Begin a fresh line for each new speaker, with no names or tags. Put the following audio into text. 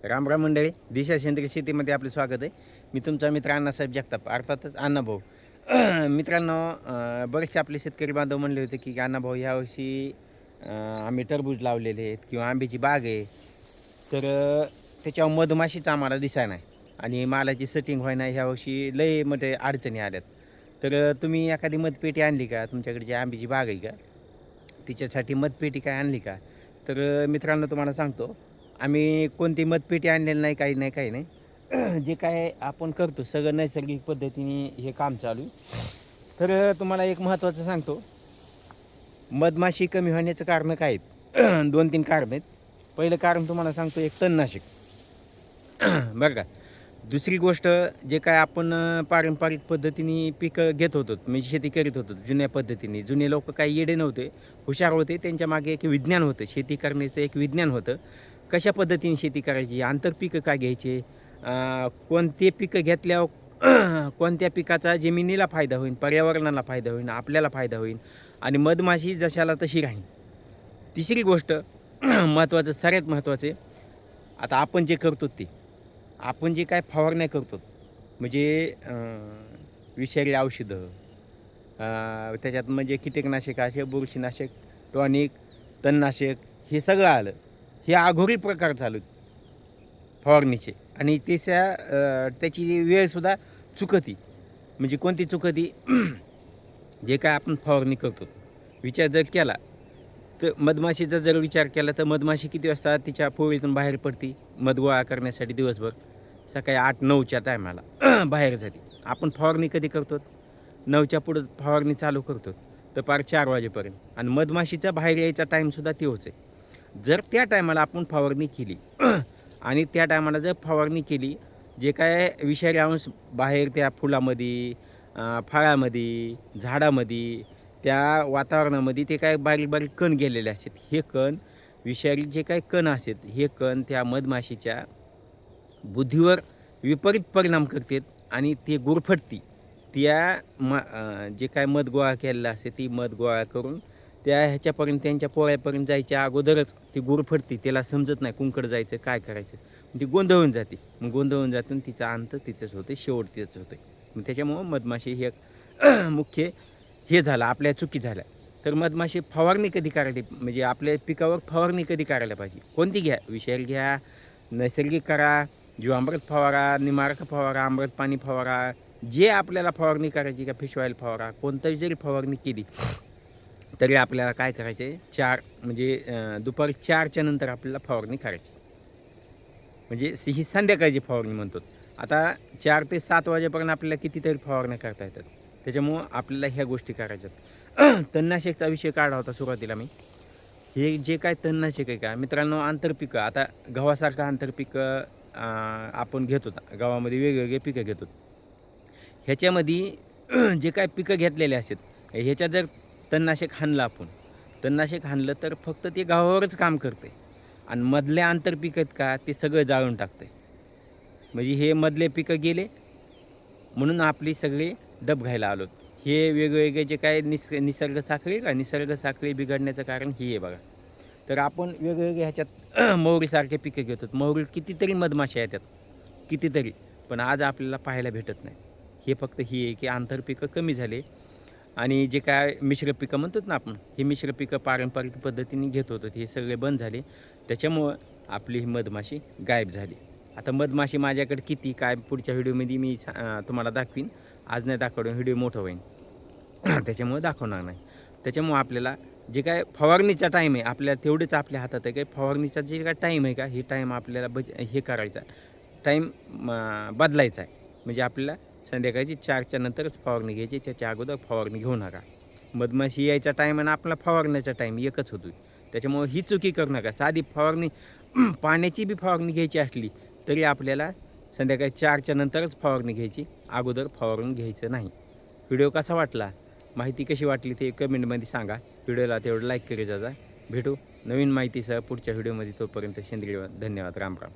रामराम मंडळी, दिशा सेंद्रिय शेतीमध्ये आपले स्वागत आहे. मी तुमचा मित्र अण्णासाहेब जगताप, अर्थातच अण्णाभाऊ. मित्रांनो, बरेचसे आपले शेतकरी बांधव म्हणले होते की अण्णाभाऊ यावर्षी आम्ही टरबूज लावलेले आहेत किंवा आंब्याची बाग आहे, तर त्याच्यावर मधमाशीच आम्हाला दिसाय नाही आणि मालाची सेटिंग व्हाय नाही. ह्यावर्षी लय मध्ये अडचणी आल्यात. तर तुम्ही एखादी मधपेटी आणली का? तुमच्याकडे जी आंब्याची बाग आहे का, तिच्यासाठी मधपेटी काय आणली का? तर मित्रांनो, तुम्हाला सांगतो, आम्ही कोणती मतपेटी आणलेली नाही, काही नाही, काही नाही. जे काय आपण करतो सगळं नैसर्गिक पद्धतीने हे काम चालू आहे. तर तुम्हाला एक महत्त्वाचं सांगतो, मधमाशी कमी होण्याचं कारणं काय आहेत? 2-3 कारणं आहेत. पहिलं कारण तुम्हाला सांगतो, एक तणनाशक. बरं का. दुसरी गोष्ट, जे काय आपण पारंपरिक पद्धतीने पिकं घेत होतो, म्हणजे शेती करीत होतो जुन्या पद्धतीने. जुने लोक काही येडे नव्हते, हुशार होते. त्यांच्या मागे एक विज्ञान होतं, शेती करण्याचं एक विज्ञान होतं. कशा पद्धतीने शेती करायची, आंतरपिकं काय घ्यायचे, कोणते पिकं घेतल्यावर कोणत्या पिकाचा जमिनीला फायदा होईल, पर्यावरणाला फायदा होईल, आपल्याला फायदा होईल आणि मधमाशी जशाला तशी राहील. तिसरी गोष्ट महत्त्वाचं, सगळ्यात महत्त्वाचे, आता आपण जे करतो ते, आपण जे काय फवारण्या करतो, म्हणजे विषारी औषधं, त्याच्यात म्हणजे कीटकनाशक, असे बुरशीनाशक, टॉनिक, तणनाशक, हे सगळं आलं. हे अघोरी प्रकार चालू आहेत फवारणीचे आणि त्याची वेळसुद्धा चुकती. म्हणजे कोणती चुकती? जे काय आपण फवारणी करतो, विचार जर केला तर मधमाशीचा जर विचार केला तर मधमाशी किती वाजता तिच्या पोळीतून बाहेर पडते मध गोळा करण्यासाठी? दिवसभर सकाळी 8-9च्या टायमाला बाहेर जाते. आपण फवारणी कधी करतो? 9च्या पुढं फवारणी चालू करतो तर पार 4 वाजेपर्यंत. आणि मधमाशीचा बाहेर यायचा टाईमसुद्धा तेच आहे. जर त्या टायमाला आपण फवारणी केली आणि त्या टायमाला जर फवारणी केली, जे काय विषारी अंश बाहेर त्या फुलामध्ये, फळामध्ये, झाडामध्ये, त्या वातावरणामध्ये ते काय बारीक बारीक कण गेलेले असतात. हे कण, विषारी जे काही कण असतात, हे कण त्या मधमाशीच्या बुद्धीवर विपरीत परिणाम करतात आणि ते गुरफटती. जे काय मध गोळा केलेलं असते, ती मध गोळा करून त्या ह्याच्यापर्यंत, त्यांच्या पोळ्यापर्यंत जायच्या अगोदरच ती गुरफटती. त्याला समजत नाही कुंकड जायचं, काय करायचं. ती गोंधळून जाते. मग गोंधळून जाते आणि तिचा अंत तिथंच होते, शेवट तिथंच होते. मग त्याच्यामुळं मधमाशी हे मुख्य हे झालं, आपल्या चुकी झाल्या. तर मधमाशी फवारणी कधी करायची, म्हणजे आपल्या पिकावर फवारणी कधी करायला पाहिजे? कोणती घ्या? विषारी घ्या, नैसर्गिक करा, जीवामृत फवारा, निमारक फवारा, अमृत पाणी फवारा, जे आपल्याला फवारणी करायची का, फिश ऑइल फवारा, कोणताही जरी फवारणी केली तरी आपल्याला काय करायचं आहे? 4 म्हणजे दुपारी 4च्या नंतर आपल्याला फवारणी करायची. म्हणजे ही संध्याकाळची फवारणी म्हणतो. आता 4 ते 7 वाजेपर्यंत आपल्याला कितीतरी फवारण्या करता येतात. त्याच्यामुळं आपल्याला ह्या गोष्टी करायच्यात. तणनाशकचा विषय काढला होता सुरुवातीला मी. हे जे काय तणनाशक आहे का मित्रांनो, आंतरपिकं, आता गव्हासारखं आंतरपिकं आपण घेतो. गावामध्ये वेगवेगळे पिकं घेतो. ह्याच्यामध्ये जे काय पिकं घेतलेले असतात, ह्याच्यात जर तणनाशक हाणलं, आपण तणनाशक हाणलं तर फक्त ते गव्हावरच काम करते आणि मधले आंतरपिक आहेत का, ते सगळं जाळून टाकते. म्हणजे हे मधले पिकं गेले म्हणून आपली सगळी डब घायला आलो. हे वेगवेगळे जे काय निसर्ग साखळी का, निसर्ग साखळी बिघडण्याचं कारण हे आहे बघा. तर आपण वेगवेगळे ह्याच्यात मोहरीसारखे पिकं घेतो. मोहरी कितीतरी मधमाशा येतात, कितीतरी, पण आज आपल्याला पाहायला भेटत नाही. हे फक्त ही आहे की आंतरपिकं कमी झाले आणि जे काय मिश्र पिकं म्हणतात ना आपण, हे मिश्र पिकं पारंपरिक पद्धतीने घेत होतो, हे सगळे बंद झाले. त्याच्यामुळं आपली ही मधमाशी गायब झाली. आता मधमाशी माझ्याकडे किती काय पुढच्या व्हिडिओमध्ये मी तुम्हाला दाखवीन. आज नाही दाखवून व्हिडिओ मोठं होईल. त्याच्यामुळे दाखवणार नाही. त्याच्यामुळं आपल्याला जे काय फवारणीचा टाईम आहे, आपल्याला तेवढेच आपल्या हातात आहे. काय फवारणीचा जे काय टाईम आहे का, हे टाईम आपल्याला हे करायचा, टाईम बदलायचा आहे. म्हणजे आपल्याला संध्याकाळची 4च्या नंतरच फवारणी घ्यायची, त्याच्या अगोदर फवारणी घेऊ नका. मधमाशी यायचा टाईम आणि आपला फवारण्याचा टाईम एकच होतो. त्याच्यामुळं ही चुकी करू नका. साधी फवारणी पाण्याची बी फवारणी घ्यायची असली तरी आपल्याला संध्याकाळी 4च्या नंतरच फवारणी घ्यायची, अगोदर फवारून घ्यायचं नाही. व्हिडिओ कसा वाटला, माहिती कशी वाटली ते कमेंटमध्ये सांगा. व्हिडिओला तेवढं लाईक करी जा. भेटू नवीन माहितीसह पुढच्या व्हिडिओमध्ये. तोपर्यंत सेंद्रिय धन्यवाद. राम राम.